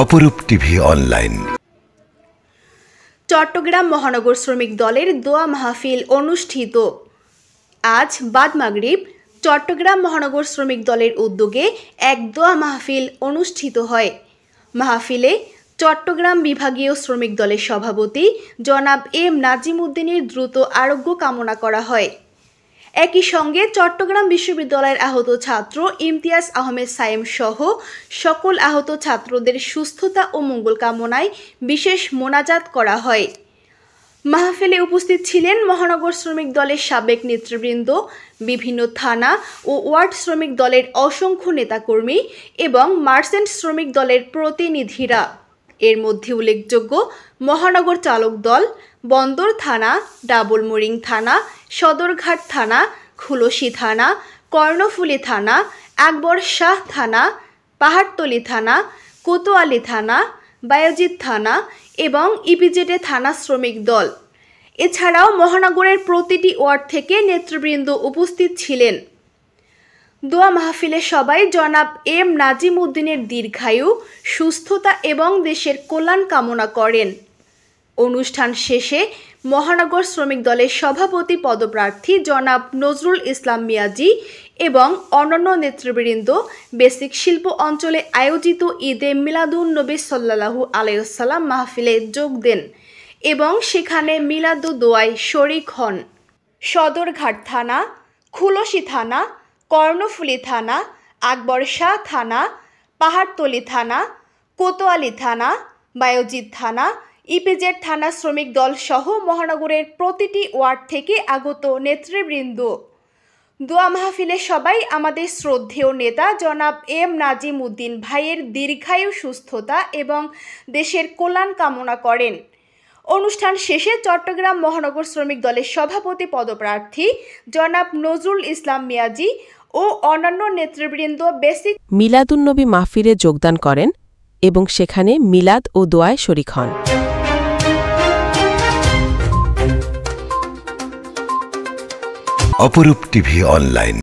অপরূপ TV online. Chittagong মহানগর শ্রমিক দলের দোয়া মাহফিল অনুষ্ঠিত। আজ বাদ মাগরিব চট্টগ্রাম মহানগর শ্রমিক দলের উদ্যোগে এক দোয়া মাহফিল অনুষ্ঠিত হয়। মাহফিলে চট্টগ্রাম বিভাগীয় শ্রমিক দলের সভাপতি জনাব এম নাজিম উদ্দিনের দ্রুত আরোগ্য কামনা করা হয়। একই সঙ্গে চট্টগ্রাম বিশ্ববিদ্যালয়ের আহত ছাত্র ইমতিয়াজ আহমেদ সায়েম সহ সকল আহত ছাত্রদের সুস্থতা ও মঙ্গল কামনায় বিশেষ মোনাজাত করা হয়। মাহফিলে উপস্থিত ছিলেন মহানগর শ্রমিক দলের সাবেক নেতৃবৃন্দ, বিভিন্ন থানা ও ওয়ার্ড শ্রমিক দলের অসংখ্য নেতাকর্মী এবং মার্চেন্ট শ্রমিক দলের প্রতিনিধিরা। এর মধ্যে উল্লেখযোগ্য মহানগর চালক দল, বন্দর থানা, ডাবলমোরিং থানা, সদরঘাট থানা, খুলশী থানা, কর্ণফুলী থানা, আকবর শাহ থানা, পাহাড়তলী থানা, কোতোয়ালি থানা, বায়েজিদ থানা এবং ইপিজেডে থানা শ্রমিক দল। এছাড়াও মহানগরের প্রতিটি ওয়ার্ড থেকে নেতৃবৃন্দ উপস্থিত ছিলেন। দোয়া মাহফিলে সবাই জনাব এম নাজিম উদ্দিনের দীর্ঘায়ু, সুস্থতা এবং দেশের কল্যাণ কামনা করেন। অনুষ্ঠান শেষে মহানগর শ্রমিক দলের সভাপতি পদপ্রার্থী জনাব নজরুল ইসলাম মিয়াজি এবং অন্যান্য নেতৃবৃন্দ বেসিক শিল্প অঞ্চলে আয়োজিত ঈদে মিলাদুন নবী সাল্লাল্লাহু আলাইহি ওয়াসাল্লাম মাহফিলে যোগ দেন এবং সেখানে মিলাদু দোয়ায় শরিক হন। সদরঘাট থানা, খুলশী থানা, কর্ণফুলী থানা, আকবর শাহ থানা, পাহাড়তলী থানা, কোতোয়ালি থানা, বায়েজিদ থানা, ইপিজেড থানা শ্রমিক দল সহ মহানগরের প্রতিটি ওয়ার্ড থেকে আগত নেতৃবৃন্দ। দোয়া মাহফিলে সবাই আমাদের শ্রদ্ধেয় নেতা জনাব এম নাজিম উদ্দিন ভাইয়ের দীর্ঘায়ু, সুস্থতা এবং দেশের কল্যাণ কামনা করেন। অনুষ্ঠান শেষে চট্টগ্রাম মহানগর শ্রমিক দলের সভাপতি পদপ্রার্থী জনাব নজরুল ইসলাম মিয়াজি ও অন্যান্য নেতৃবৃন্দ বেসিক মিলাদুন্নবী মাহফিলে যোগদান করেন এবং সেখানে মিলাদ ও দোয়ায় শরিক হন। অপরূপ টিভি অনলাইন।